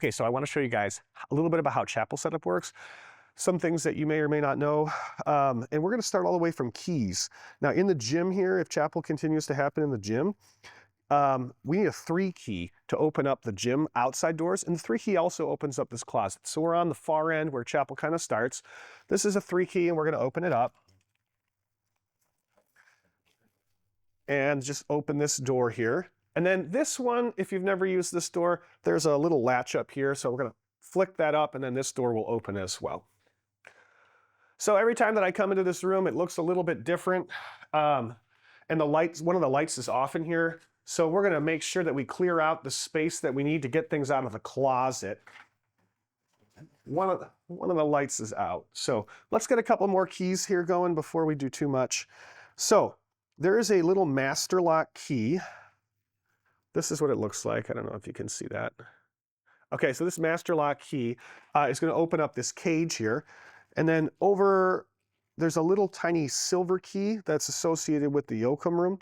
Okay, so I want to show you guys a little bit about how chapel setup works, some things that you may or may not know, and we're going to start all the way from keys. Now in the gym here, if chapel continues to happen in the gym, we need a 3 key to open up the gym outside doors, and the 3 key also opens up this closet. So we're on the far end where chapel kind of starts. This is a 3 key and we're going to open it up. And just open this door here. And then this one, if you've never used this door, there's a little latch up here. So we're going to flick that up and then this door will open as well. So every time that I come into this room, it looks a little bit different. And the lights, one of the lights is off in here. So we're going to make sure that we clear out the space that we need to get things out of the closet. One of the lights is out. So let's get a couple more keys here going before we do too much. So there is a little master lock key. This is what it looks like. I don't know if you can see that. Okay, so this master lock key is going to open up this cage here. And then over, there's a little tiny silver key that's associated with the Yoakum room.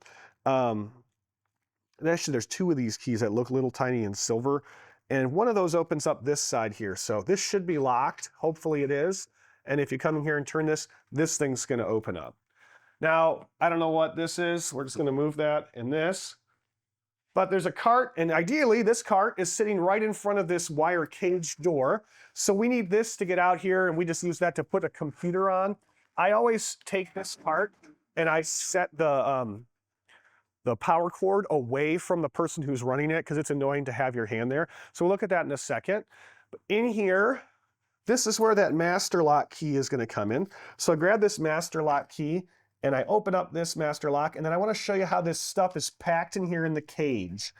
And actually, there's 2 of these keys that look little tiny and silver. And one of those opens up this side here. So this should be locked. Hopefully it is. And if you come in here and turn this, this thing's going to open up. Now, I don't know what this is. We're just going to move that and this. But there's a cart, and ideally this cart is sitting right in front of this wire cage door. So we need this to get out here, and we just use that to put a computer on. I always take this cart and I set the power cord away from the person who's running it because it's annoying to have your hand there. So we'll look at that in a second. But in here, this is where that master lock key is going to come in. So I grab this master lock key and I open up this master lock, and then I want to show you how this stuff is packed in here in the cage.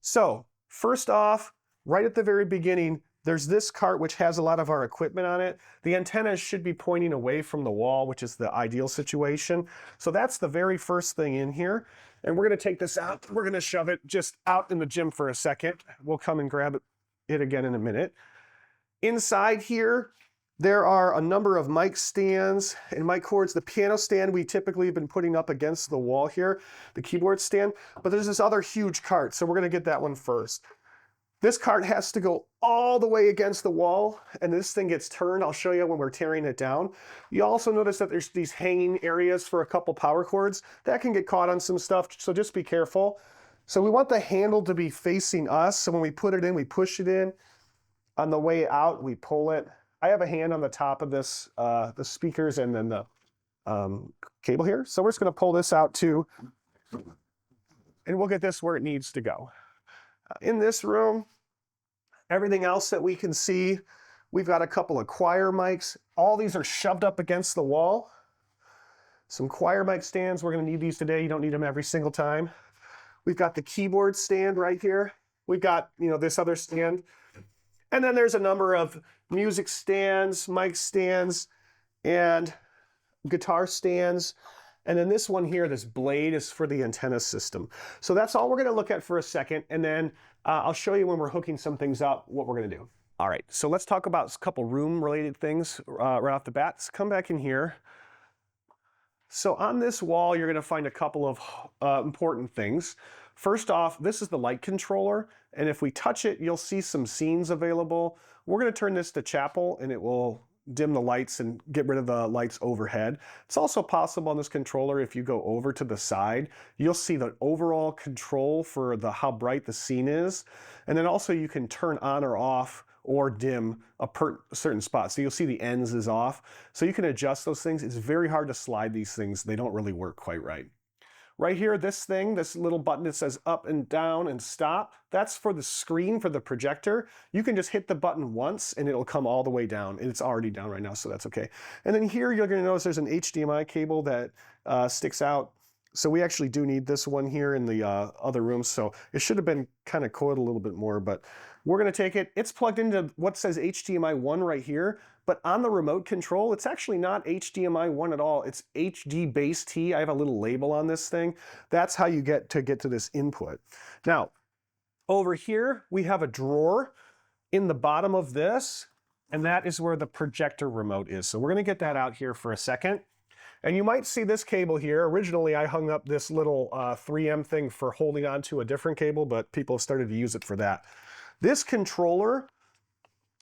So first off, right at the very beginning, there's this cart which has a lot of our equipment on it. The antennas should be pointing away from the wall, which is the ideal situation. So that's the very first thing in here. And we're going to take this out. We're going to shove it just out in the gym for a second. We'll come and grab it again in a minute. Inside here, there are a number of mic stands and mic cords. The piano stand we typically have been putting up against the wall here, the keyboard stand, but there's this other huge cart, so we're going to get that one first. This cart has to go all the way against the wall, and this thing gets turned. I'll show you when we're tearing it down. You also notice that there's these hanging areas for a couple power cords. That can get caught on some stuff, so just be careful. So we want the handle to be facing us, so when we put it in, we push it in. On the way out, we pull it. I have a hand on the top of this, the speakers and then the cable here. So we're just going to pull this out too, and we'll get this where it needs to go. In this room, everything else that we can see, we've got a couple of choir mics. All these are shoved up against the wall. Some choir mic stands. We're going to need these today. You don't need them every single time. We've got the keyboard stand right here. We've got, this other stand. And then there's a number of music stands, mic stands, and guitar stands. And then this one here, this blade, is for the antenna system. So that's all we're going to look at for a second. And then I'll show you when we're hooking some things up what we're going to do. All right, so let's talk about a couple room-related things right off the bat. Let's come back in here. So on this wall, you're going to find a couple of important things. First off, this is the light controller, and if we touch it, you'll see some scenes available. We're going to turn this to chapel, and it will dim the lights and get rid of the lights overhead. It's also possible on this controller, if you go over to the side, you'll see the overall control for how bright the scene is. And then also you can turn on or off or dim a certain spot. So you'll see the ends is off. So you can adjust those things. It's very hard to slide these things. They don't really work quite right. Right here, this little button that says up and down and stop, that's for the screen, for the projector. You can just hit the button once and it'll come all the way down. And it's already down right now, so that's okay. And then here you're going to notice there's an HDMI cable that sticks out. So we actually do need this one here in the other room. So it should have been kind of coiled a little bit more, but we're going to take it. It's plugged into what says HDMI 1 right here. But on the remote control, it's actually not HDMI 1 at all. It's HD base T. I have a little label on this thing. That's how you get to this input. Now, over here, we have a drawer in the bottom of this, and that is where the projector remote is. So we're going to get that out here for a second. And you might see this cable here. Originally, I hung up this little 3M thing for holding onto a different cable, but people have started to use it for that. This controller,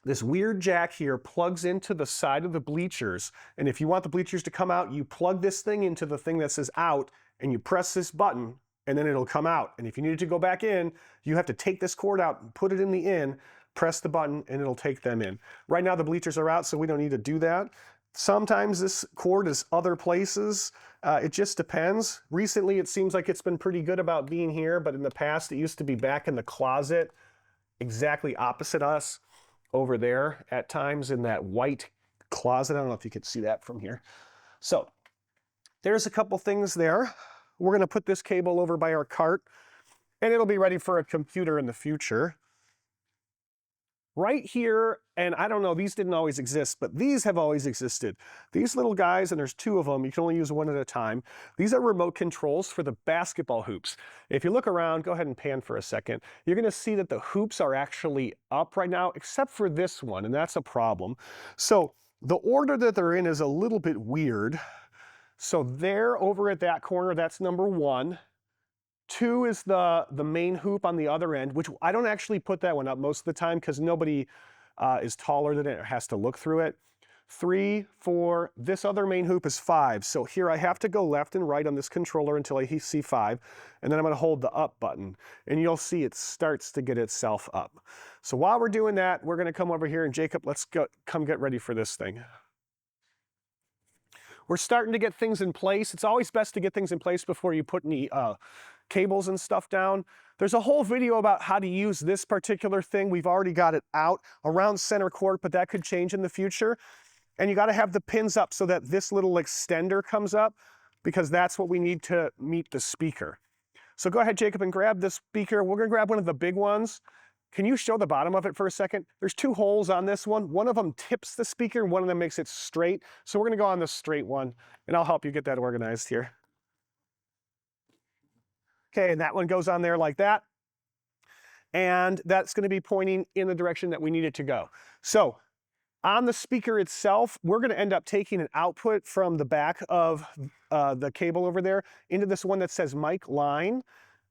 this weird jack here, plugs into the side of the bleachers. And if you want the bleachers to come out, you plug this thing into the thing that says out, and you press this button, and then it'll come out. And if you need it to go back in, you have to take this cord out and put it in the in, press the button, and it'll take them in. Right now the bleachers are out, so we don't need to do that. Sometimes this cord is other places. It just depends. Recently it seems like it's been pretty good about being here, but in the past it used to be back in the closet, exactly opposite us over there at times in that white closet. I don't know if you can see that from here. So there's a couple things there. We're going to put this cable over by our cart, and it'll be ready for a computer in the future. Right here, and I don't know, these didn't always exist, but these have always existed. These little guys, and there's two of them, you can only use one at a time. These are remote controls for the basketball hoops. If you look around, go ahead and pan for a second, you're going to see that the hoops are actually up right now, except for this one, and that's a problem. So the order that they're in is a little bit weird. So there, over at that corner, that's number 1. 2 is the main hoop on the other end, which I don't actually put that one up most of the time because nobody is taller than it or has to look through it. 3, 4, this other main hoop is 5. So here I have to go left and right on this controller until I see 5, and then I'm going to hold the up button, and you'll see it starts to get itself up. So while we're doing that, we're going to come over here, and Jacob, let's come get ready for this thing. We're starting to get things in place. It's always best to get things in place before you put any cables and stuff down. There's a whole video about how to use this particular thing. We've already got it out around center court, but that could change in the future. And you got to have the pins up so that this little extender comes up, because that's what we need to meet the speaker. So go ahead, Jacob, and grab this speaker. We're going to grab one of the big ones. Can you show the bottom of it for a second? There's 2 holes on this one. One of them tips the speaker, and one of them makes it straight. So we're going to go on the straight one, and I'll help you get that organized here. Okay, and that one goes on there like that. And that's going to be pointing in the direction that we need it to go. So on the speaker itself, we're going to end up taking an output from the back of the cable over there into this one that says mic line.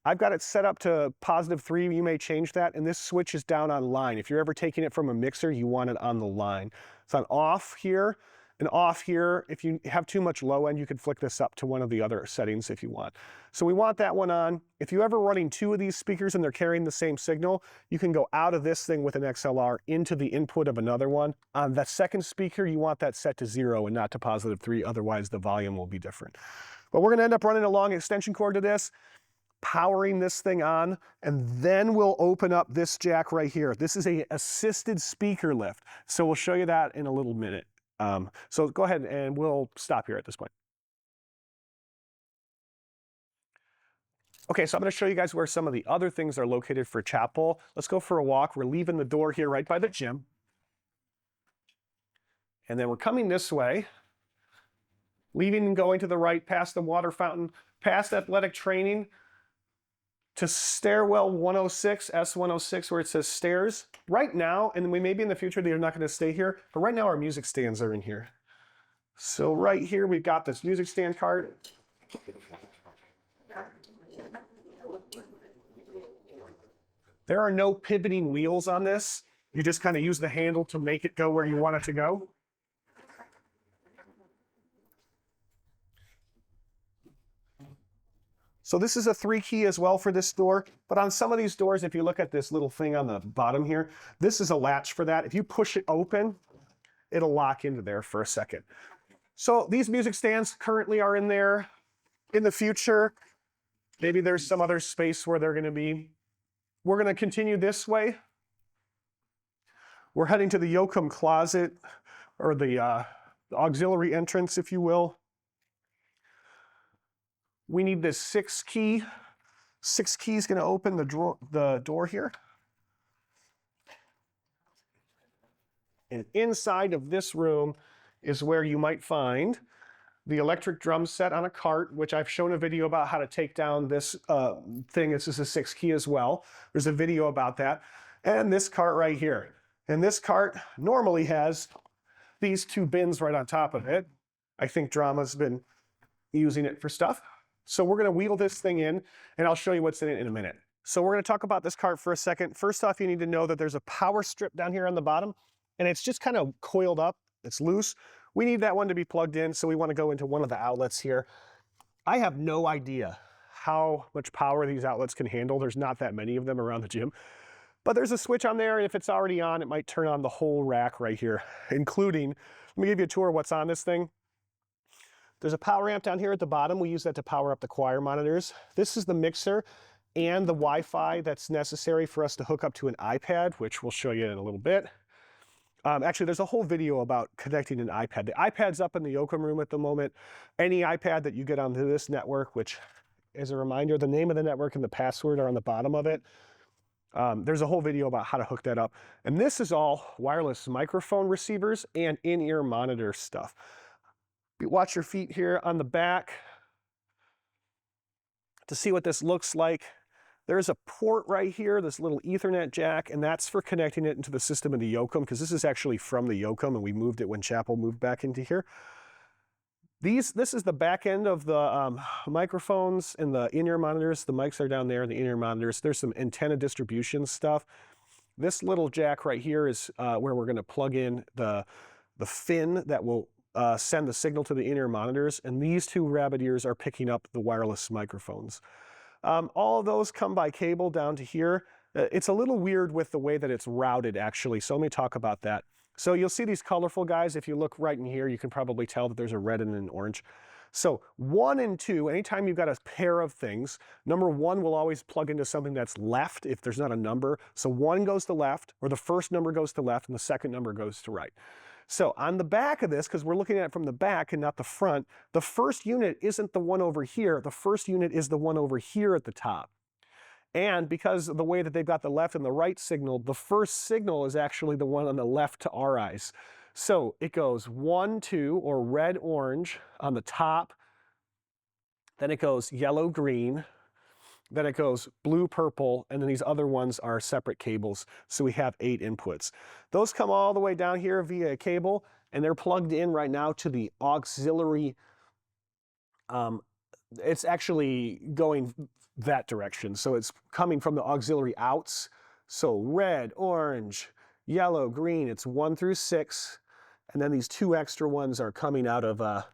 I've got it set up to +3. You may change that, and this switch is down on line. If you're ever taking it from a mixer, you want it on the line. It's on off here and off here. If you have too much low end, you can flick this up to one of the other settings if you want. So we want that one on. If you're ever running 2 of these speakers and they're carrying the same signal, you can go out of this thing with an XLR into the input of another one. On that second speaker, you want that set to 0 and not to +3, otherwise the volume will be different. But we're going to end up running a long extension cord to this, powering this thing on, and then we'll open up this jack right here. This is a assisted speaker lift, so we'll show you that in a little minute. So go ahead and we'll stop here at this point. Okay, so I'm going to show you guys where some of the other things are located for chapel. Let's go for a walk. We're leaving the door here right by the gym, and then we're coming this way, leaving and going to the right past the water fountain, past athletic training, to stairwell 106, S106, where it says stairs. Right now, and we maybe in the future they're not going to stay here, but right now our music stands are in here. So right here we've got this music stand cart. There are no pivoting wheels on this. You just kind of use the handle to make it go where you want it to go. So this is a 3 key as well for this door, but on some of these doors, if you look at this little thing on the bottom here, this is a latch for that. If you push it open, it'll lock into there for a second. So these music stands currently are in there. In the future, maybe there's some other space where they're going to be. We're going to continue this way. We're heading to the Yoakum closet, or the auxiliary entrance, if you will. We need this 6 key. 6 key is going to open the door here. And inside of this room is where you might find the electric drum set on a cart, which I've shown a video about how to take down this thing. This is a 6 key as well. There's a video about that. And this cart right here. And this cart normally has these 2 bins right on top of it. I think Drama's been using it for stuff. So we're going to wheel this thing in, and I'll show you what's in it in a minute. So we're going to talk about this cart for a second. First off, you need to know that there's a power strip down here on the bottom, and it's just kind of coiled up. It's loose. We need that one to be plugged in, so we want to go into one of the outlets here. I have no idea how much power these outlets can handle. There's not that many of them around the gym. But there's a switch on there, and if it's already on, it might turn on the whole rack right here, including, let me give you a tour of what's on this thing. There's a power amp down here at the bottom. We use that to power up the choir monitors. This is the mixer and the Wi-Fi that's necessary for us to hook up to an iPad, which we'll show you in a little bit. Actually, there's a whole video about connecting an iPad. The iPad's up in the Yokum room at the moment. Any iPad that you get onto this network, which, as a reminder, the name of the network and the password are on the bottom of it. There's a whole video about how to hook that up. And this is all wireless microphone receivers and in-ear monitor stuff. Watch your feet here on the back to see what this looks like. There's a port right here, this little Ethernet jack, and that's for connecting it into the system of the Yokum, because this is actually from the Yokum, and we moved it when Chapel moved back into here. This is the back end of the microphones and the in-ear monitors. The mics are down there, the in-ear monitors. There's some antenna distribution stuff. This little jack right here is where we're going to plug in the fin that will send the signal to the in-ear monitors, and these two rabbit ears are picking up the wireless microphones. All of those come by cable down to here. It's a little weird with the way that it's routed, actually, so let me talk about that. So you'll see these colorful guys. If you look right in here, you can probably tell that there's a red and an orange. So 1 and 2, anytime you've got a pair of things, number 1 will always plug into something that's left if there's not a number. So 1 goes to left, or the first number goes to left, and the second number goes to right. So on the back of this, because we're looking at it from the back and not the front, the first unit isn't the one over here. The first unit is the one over here at the top. And because of the way that they've got the left and the right signal, the first signal is actually the one on the left to our eyes. So it goes 1, 2, or red, orange on the top. Then it goes yellow, green. Then it goes blue, purple, and then these other ones are separate cables. So we have 8 inputs. Those come all the way down here via a cable, and they're plugged in right now to the auxiliary. It's actually going that direction. So it's coming from the auxiliary outs. So red, orange, yellow, green, it's 1 through 6. And then these 2 extra ones are coming out of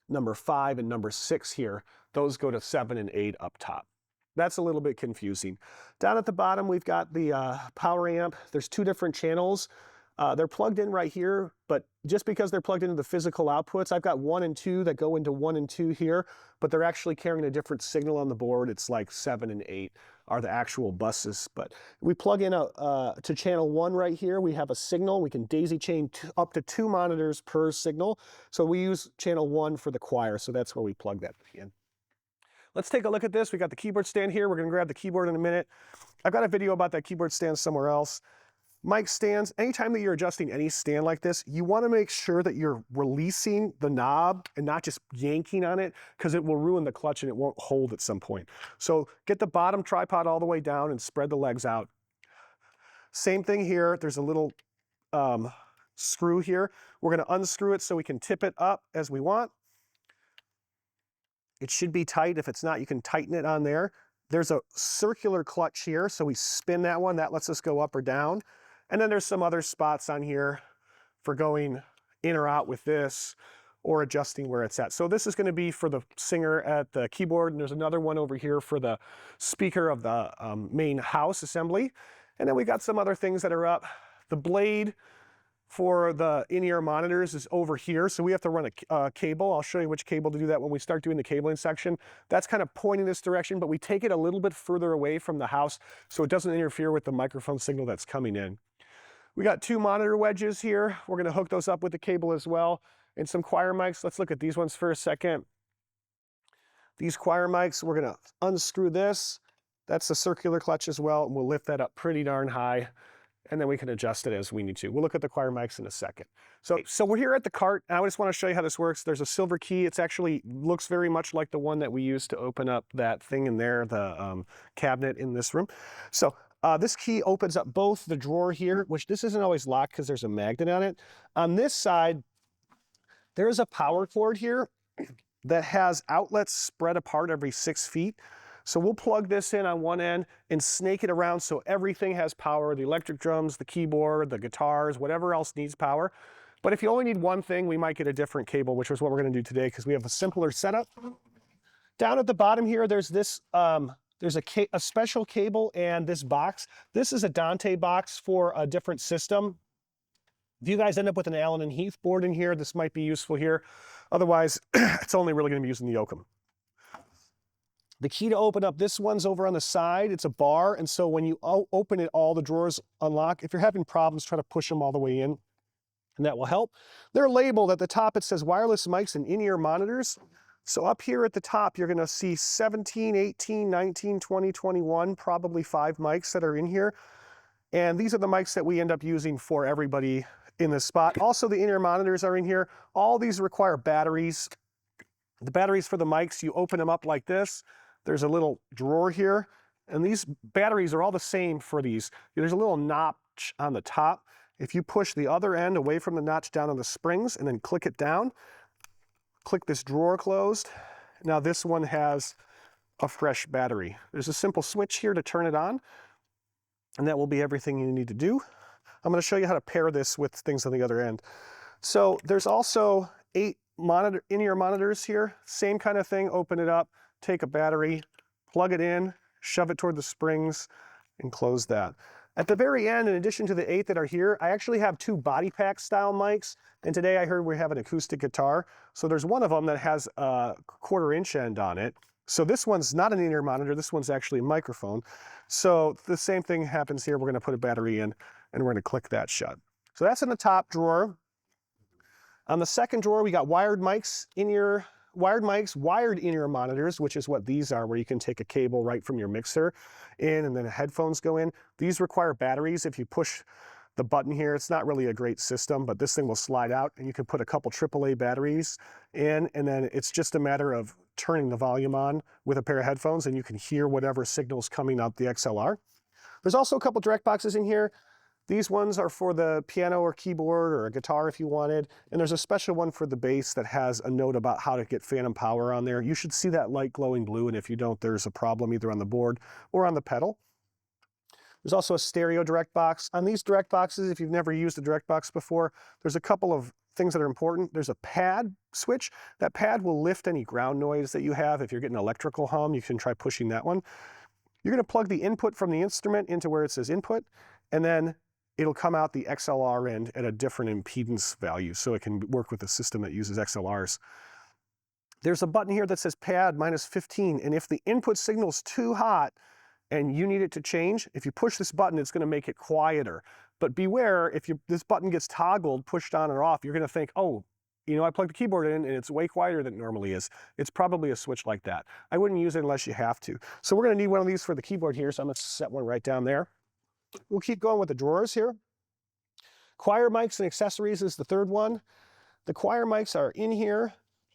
number 5 and number 6 here. Those go to 7 and 8 up top. That's a little bit confusing. Down at the bottom, we've got the power amp. There's 2 different channels. They're plugged in right here, but just because they're plugged into the physical outputs, I've got 1 and 2 that go into 1 and 2 here, but they're actually carrying a different signal on the board. It's like 7 and 8 are the actual buses. But we plug in to channel 1 right here. We have a signal. We can daisy chain up to 2 monitors per signal. So we use channel 1 for the choir, so that's where we plug that in. Let's take a look at this. We got the keyboard stand here. We're going to grab the keyboard in a minute. I've got a video about that keyboard stand somewhere else. Mic stands, anytime that you're adjusting any stand like this, you want to make sure that you're releasing the knob and not just yanking on it, because it will ruin the clutch and it won't hold at some point. So get the bottom tripod all the way down and spread the legs out. Same thing here. There's a little screw here. We're going to unscrew it so we can tip it up as we want. It should be tight. If it's not, you can tighten it on there. There's a circular clutch here, so we spin that one. That lets us go up or down. And then there's some other spots on here for going in or out with this or adjusting where it's at. So this is going to be for the singer at the keyboard, and there's another one over here for the speaker of the main house assembly. And then we got some other things that are up. The blade for the in-ear monitors is over here, so we have to run a cable. I'll show you which cable to do that when we start doing the cabling section. That's kind of pointing this direction, but we take it a little bit further away from the house so it doesn't interfere with the microphone signal that's coming in. We got 2 monitor wedges here. We're going to hook those up with the cable as well. And some choir mics. Let's look at these ones for a second. These choir mics, we're going to unscrew this. That's the circular clutch as well, and we'll lift that up pretty darn high. And then we can adjust it as we need to. We'll look at the choir mics in a second. So we're here at the cart, and I just want to show you how this works. There's a silver key. It's actually looks very much like the one that we used to open up that thing in there, the cabinet in this room. So this key opens up both the drawer here, which this isn't always locked because there's a magnet on it. On this side, there's a power cord here that has outlets spread apart every 6 feet. So we'll plug this in on one end and snake it around so everything has power, the electric drums, the keyboard, the guitars, whatever else needs power. But if you only need one thing, we might get a different cable, which is what we're going to do today because we have a simpler setup. Down at the bottom here, there's this, there's a special cable and this box. This is a Dante box for a different system. If you guys end up with an Allen and Heath board in here, this might be useful here. Otherwise, it's only really going to be using the Yoakum. The key to open up this one's over on the side. It's a bar, and so when you open it, all the drawers unlock. If you're having problems, try to push them all the way in, and that will help. They're labeled at the top. It says wireless mics and in-ear monitors. So up here at the top, you're going to see 17, 18, 19, 20, 21, probably 5 mics that are in here. And these are the mics that we end up using for everybody in this spot. Also, the in-ear monitors are in here. All these require batteries. The batteries for the mics, you open them up like this. There's a little drawer here, and these batteries are all the same for these. There's a little notch on the top. If you push the other end away from the notch down on the springs and then click it down, click this drawer closed. Now this one has a fresh battery. There's a simple switch here to turn it on, and that will be everything you need to do. I'm going to show you how to pair this with things on the other end. So there's also 8 in-ear monitors here. Same kind of thing, open it up, take a battery, plug it in, shove it toward the springs, and close that. At the very end, in addition to the 8 that are here, I actually have 2 body pack style mics, and today I heard we have an acoustic guitar. So there's one of them that has a 1/4 inch end on it. So this one's not an in-ear monitor, this one's actually a microphone. So the same thing happens here. We're going to put a battery in, and we're going to click that shut. So that's in the top drawer. On the second drawer, we got wired mics, wired in-ear monitors, which is what these are, where you can take a cable right from your mixer in and then headphones go in. These require batteries. If you push the button here, it's not really a great system, but this thing will slide out and you can put a couple AAA batteries in, and then it's just a matter of turning the volume on with a pair of headphones and you can hear whatever signal's coming out the XLR. There's also a couple direct boxes in here. These ones are for the piano or keyboard or a guitar if you wanted. And there's a special one for the bass that has a note about how to get phantom power on there. You should see that light glowing blue, and if you don't, there's a problem either on the board or on the pedal. There's also a stereo direct box. On these direct boxes, if you've never used a direct box before, there's a couple of things that are important. There's a pad switch. That pad will lift any ground noise that you have. If you're getting electrical hum, you can try pushing that one. You're going to plug the input from the instrument into where it says input, and then it'll come out the XLR end at a different impedance value, so it can work with a system that uses XLRs. There's a button here that says pad -15, and if the input signal's too hot and you need it to change, if you push this button, it's going to make it quieter. But beware, if this button gets toggled, pushed on or off, you're going to think, oh, you know, I plugged the keyboard in and it's way quieter than it normally is. It's probably a switch like that. I wouldn't use it unless you have to. So we're going to need one of these for the keyboard here, so I'm going to set one right down there. We'll keep going with the drawers here. Choir mics and accessories is the third one. The choir mics are in here.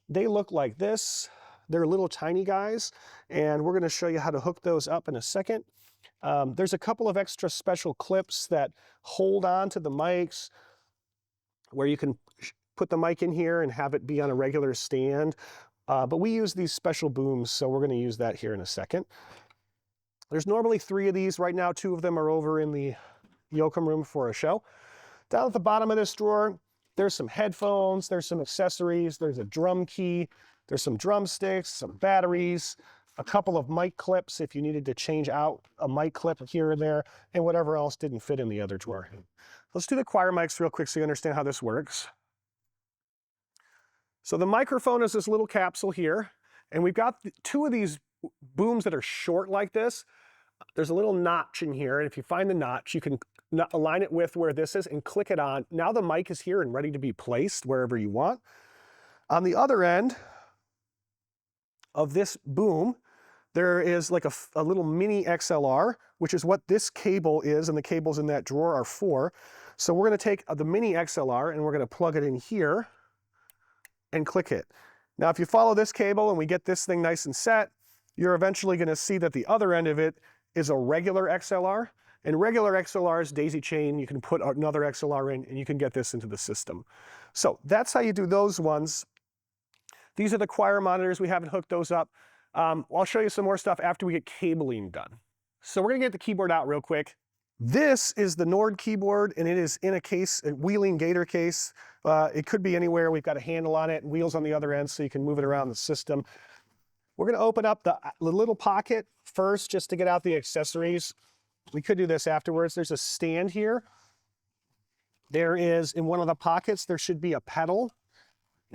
They look like this. They're little tiny guys, and we're going to show you how to hook those up in a second. There's a couple of extra special clips that hold on to the mics where you can put the mic in here and have it be on a regular stand. But we use these special booms, so we're going to use that here in a second. There's normally 3 of these. Right now, 2 of them are over in the Yoakum room for a show. Down at the bottom of this drawer, there's some headphones, there's some accessories, there's a drum key, there's some drumsticks, some batteries, a couple of mic clips if you needed to change out a mic clip here and there, and whatever else didn't fit in the other drawer. Let's do the choir mics real quick so you understand how this works. So the microphone is this little capsule here, and we've got 2 of these booms that are short like this. There's a little notch in here, and if you find the notch, you can align it with where this is and click it on. Now the mic is here and ready to be placed wherever you want. On the other end of this boom, there is like a little mini XLR, which is what this cable is, and the cables in that drawer are for. So we're going to take the mini XLR and we're going to plug it in here and click it. Now if you follow this cable and we get this thing nice and set, you're eventually going to see that the other end of it is a regular XLR. And regular XLRs, daisy chain, you can put another XLR in and you can get this into the system. So that's how you do those ones. These are the choir monitors. We haven't hooked those up. I'll show you some more stuff after we get cabling done. So we're gonna get the keyboard out real quick. This is the Nord keyboard, and it is in a case, a Wheeling Gator case. It could be anywhere. We've got a handle on it and wheels on the other end so you can move it around the system. We're gonna open up the little pocket first just to get out the accessories. We could do this afterwards. There's a stand here. There is, in one of the pockets, there should be a pedal.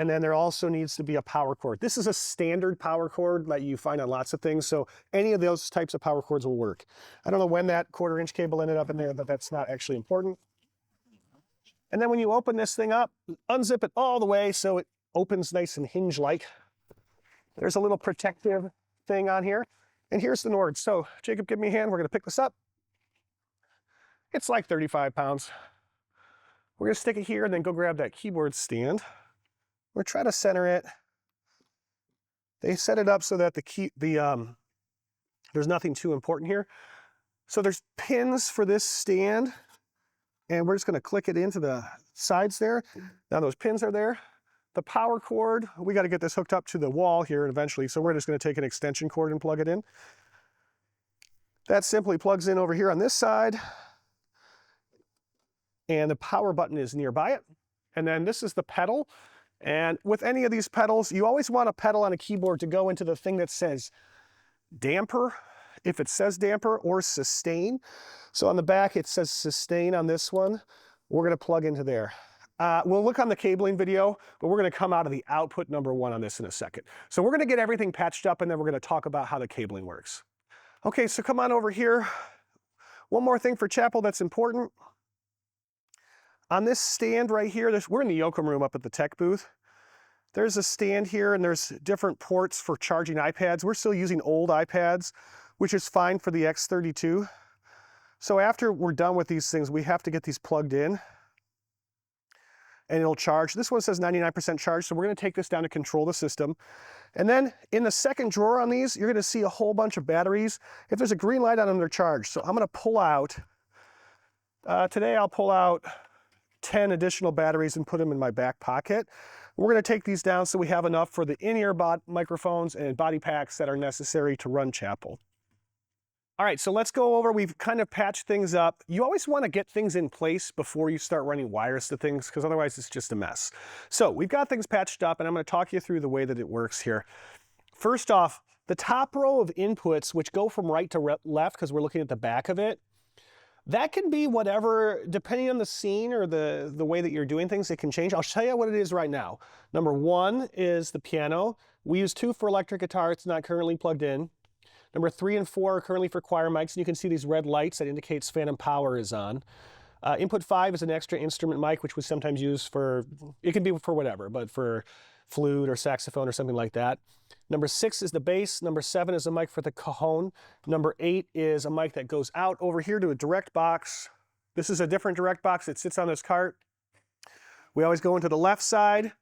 And then there also needs to be a power cord. This is a standard power cord that you find on lots of things, so any of those types of power cords will work. I don't know when that 1/4-inch cable ended up in there, but that's not actually important. And then when you open this thing up, unzip it all the way so it opens nice and hinge-like. There's a little protective thing on here. And here's the Nord. So Jacob, give me a hand. We're gonna pick this up. It's like 35 pounds. We're gonna stick it here and then go grab that keyboard stand. We're trying to center it. They set it up so that there's nothing too important here. So there's pins for this stand, and we're just gonna click it into the sides there. Now those pins are there. The power cord, we gotta get this hooked up to the wall here eventually, so we're just gonna take an extension cord and plug it in. That simply plugs in over here on this side, and the power button is nearby it. And then this is the pedal. And with any of these pedals, you always want a pedal on a keyboard to go into the thing that says damper, if it says damper, or sustain. So on the back, it says sustain on this one. We're gonna plug into there. We'll look on the cabling video, but we're gonna come out of the output number 1 on this in a second. So we're gonna get everything patched up, and then we're gonna talk about how the cabling works. Okay, so come on over here. One more thing for Chapel that's important. On this stand right here, we're in the Yoakum room up at the tech booth. There's a stand here, and there's different ports for charging iPads. We're still using old iPads, which is fine for the X32. So after we're done with these things, we have to get these plugged in, and it'll charge. This one says 99% charge, so we're gonna take this down to control the system. And then in the second drawer on these, you're gonna see a whole bunch of batteries. If there's a green light on them, they're charged. So I'm gonna pull out, today I'll pull out 10 additional batteries and put them in my back pocket. We're gonna take these down so we have enough for the in-ear microphones and body packs that are necessary to run Chapel. All right, so let's go over, we've kind of patched things up. You always wanna get things in place before you start running wires to things, because otherwise it's just a mess. So we've got things patched up, and I'm gonna talk you through the way that it works here. First off, the top row of inputs, which go from right to left, because we're looking at the back of it, that can be whatever, depending on the scene or the way that you're doing things, it can change. I'll tell you what it is right now. Number 1 is the piano. We use 2 for electric guitar. It's not currently plugged in. Number 3 and 4 are currently for choir mics, and you can see these red lights that indicates phantom power is on. Input 5 is an extra instrument mic, which we sometimes use for, it can be for whatever, but for flute or saxophone or something like that. Number 6 is the bass. Number 7 is a mic for the cajon. Number 8 is a mic that goes out over here to a direct box. This is a different direct box that sits on this cart. We always go into the left side,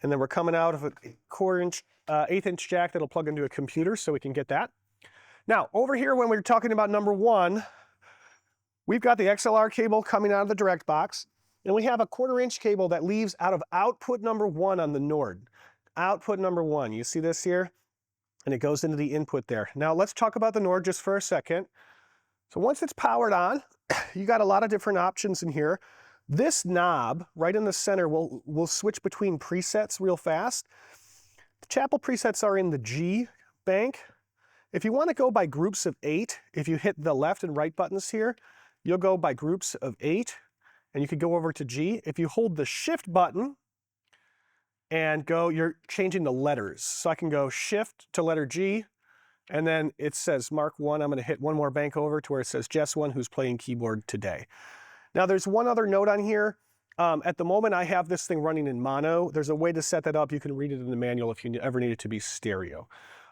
and then we're coming out of a 1/4-inch, 1/8-inch jack that'll plug into a computer, so we can get that. Now, over here, when we're talking about number 1, we've got the XLR cable coming out of the direct box, and we have a 1/4-inch cable that leaves out of output number 1 on the Nord. Output number 1, you see this here? And it goes into the input there. Now let's talk about the Nord just for a second. So once it's powered on, you got a lot of different options in here. This knob right in the center will switch between presets real fast. The Chapel presets are in the G bank. If you want to go by groups of 8, if you hit the left and right buttons here, you'll go by groups of 8, and you could go over to G. If you hold the shift button and go, you're changing the letters. So I can go shift to letter G, and then it says mark 1. I'm going to hit one more bank over to where it says Jess 1, who's playing keyboard today. Now there's one other note on here. At the moment I have this thing running in mono. There's a way to set that up. You can read it in the manual if you ever need it to be stereo.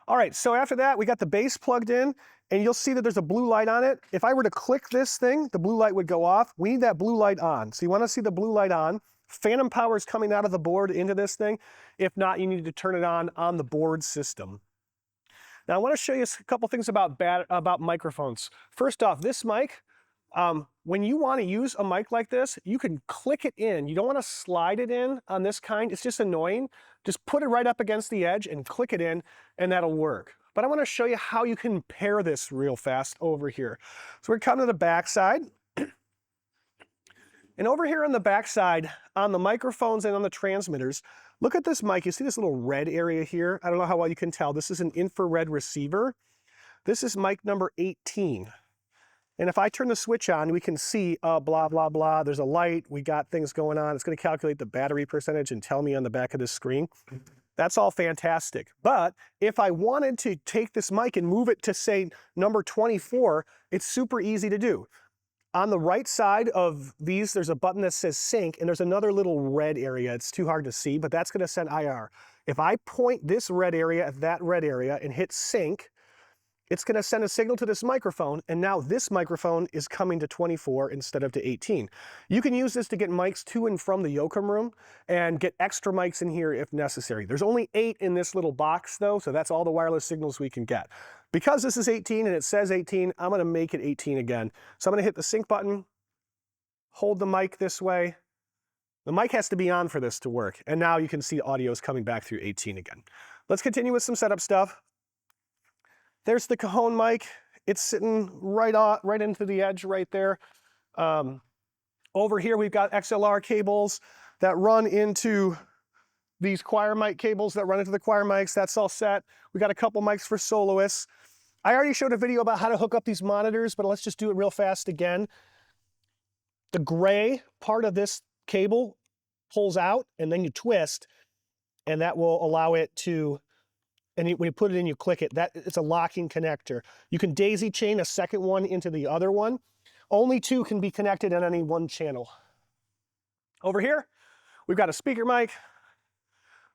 All right, so after that, we got the bass plugged in, and you'll see that there's a blue light on it. If I were to click this thing, the blue light would go off. We need that blue light on. So you want to see the blue light on. Phantom power is coming out of the board into this thing. If not, you need to turn it on the board system. Now I want to show you a couple things about microphones. First off, this mic, When you want to use a mic like this, you can click it in. You don't want to slide it in on this kind. It's just annoying. Just put it right up against the edge and click it in, and that'll work. But I want to show you how you can pair this real fast over here. So we're coming to the back side. And over here on the back side, on the microphones and on the transmitters, look at this mic. You see this little red area here? I don't know how well you can tell. This is an infrared receiver. This is mic number 18. And if I turn the switch on, we can see blah, blah, blah. There's a light. We got things going on. It's going to calculate the battery percentage and tell me on the back of the screen. That's all fantastic. But if I wanted to take this mic and move it to, say, number 24, it's super easy to do. On the right side of these, there's a button that says sync, and there's another little red area. It's too hard to see, but that's going to send IR. If I point this red area at that red area and hit sync, it's going to send a signal to this microphone, and now this microphone is coming to 24 instead of to 18. You can use this to get mics to and from the Yoakum room and get extra mics in here if necessary. There's only 8 in this little box though, so that's all the wireless signals we can get. Because this is 18 and it says 18, I'm going to make it 18 again. So I'm going to hit the sync button, hold the mic this way. The mic has to be on for this to work, and now you can see audio is coming back through 18 again. Let's continue with some setup stuff. There's the Cajon mic. It's sitting right into the edge right there. Over here, we've got XLR cables that run into these choir mic cables that run into the choir mics. That's all set. We got a couple mics for soloists. I already showed a video about how to hook up these monitors, but let's just do it real fast again. The gray part of this cable pulls out, and then you twist, and that will allow it to, and when you put it in, you click it. It's a locking connector. You can daisy chain a second one into the other one. Only 2 can be connected on any one channel. Over here, we've got a speaker mic.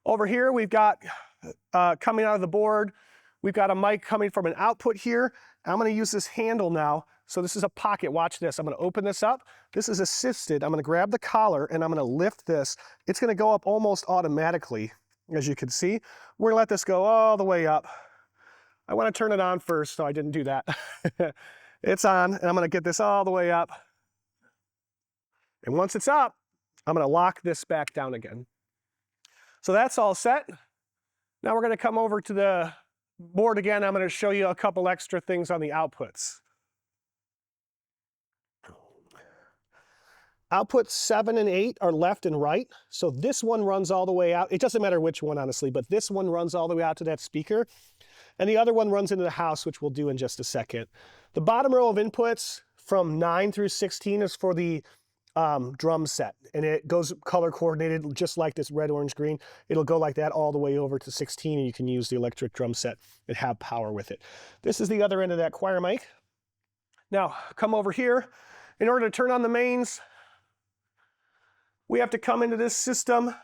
Over here, we've got, coming out of the board, we've got a mic coming from an output here. I'm going to use this handle now. So this is a pocket. Watch this. I'm going to open this up. This is assisted. I'm going to grab the collar, and I'm going to lift this. It's going to go up almost automatically. As you can see, we're gonna let this go all the way up. I wanna turn it on first, so I didn't do that. It's on, and I'm gonna get this all the way up. And once it's up, I'm gonna lock this back down again. So that's all set. Now we're gonna come over to the board again. I'm gonna show you a couple extra things on the outputs. Outputs 7 and 8 are left and right. So this one runs all the way out. It doesn't matter which one, honestly, but this one runs all the way out to that speaker. And the other one runs into the house, which we'll do in just a second. The bottom row of inputs from 9 through 16 is for the drum set. And it goes color coordinated, just like this red, orange, green. It'll go like that all the way over to 16, and you can use the electric drum set and have power with it. This is the other end of that choir mic. Now, come over here. In order to turn on the mains, we have to come into this system.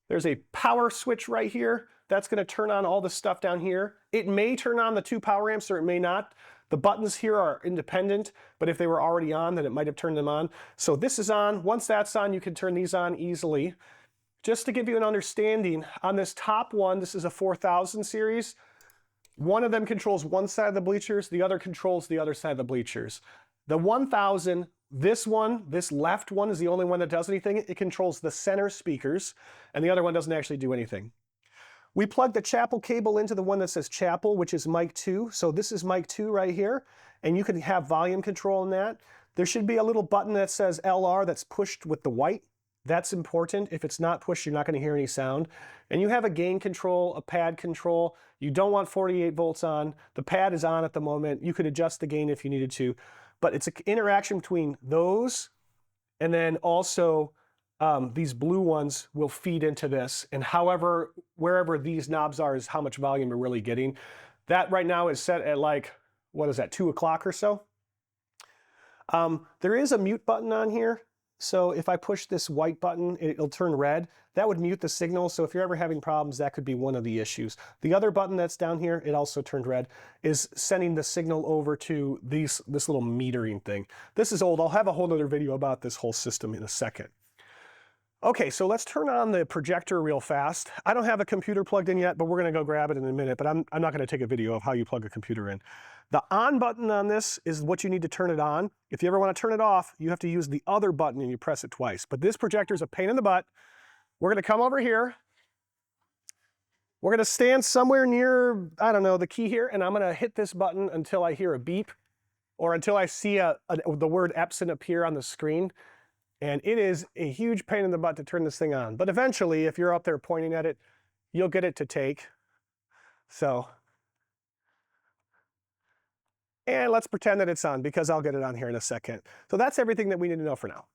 There's a power switch right here. That's going to turn on all the stuff down here. It may turn on the 2 power amps or it may not. The buttons here are independent, but if they were already on, then it might have turned them on. So this is on. Once that's on, you can turn these on easily. Just to give you an understanding, on this top one, this is a 4000 series. One of them controls one side of the bleachers, the other controls the other side of the bleachers. The 1000, this one, this left one is the only one that does anything. It controls the center speakers, and the other one doesn't actually do anything. We plug the chapel cable into the one that says chapel, which is mic 2. So this is mic 2 right here, and you can have volume control in that. There should be a little button that says LR that's pushed with the white. That's important. If it's not pushed, you're not going to hear any sound. And you have a gain control, a pad control. You don't want 48 volts on. The pad is on at the moment. You could adjust the gain if you needed to. But it's an interaction between those, and then also these blue ones will feed into this. And however, wherever these knobs are is how much volume you're really getting. That right now is set at like, what is that, 2 o'clock or so? There is a mute button on here. So if I push this white button, it'll turn red. That would mute the signal. So if you're ever having problems, that could be one of the issues. The other button that's down here, it also turned red, is sending the signal over to this little metering thing. This is old. I'll have a whole other video about this whole system in a second. Okay, so let's turn on the projector real fast. I don't have a computer plugged in yet, but we're gonna go grab it in a minute, but I'm not gonna take a video of how you plug a computer in. The on button on this is what you need to turn it on. If you ever want to turn it off, you have to use the other button and you press it twice. But this projector is a pain in the butt. We're going to come over here. We're going to stand somewhere near, I don't know, the key here, and I'm going to hit this button until I hear a beep or until I see the word Epson appear on the screen. And it is a huge pain in the butt to turn this thing on. But eventually, if you're up there pointing at it, you'll get it to take. So, and let's pretend that it's on because I'll get it on here in a second. So that's everything that we need to know for now.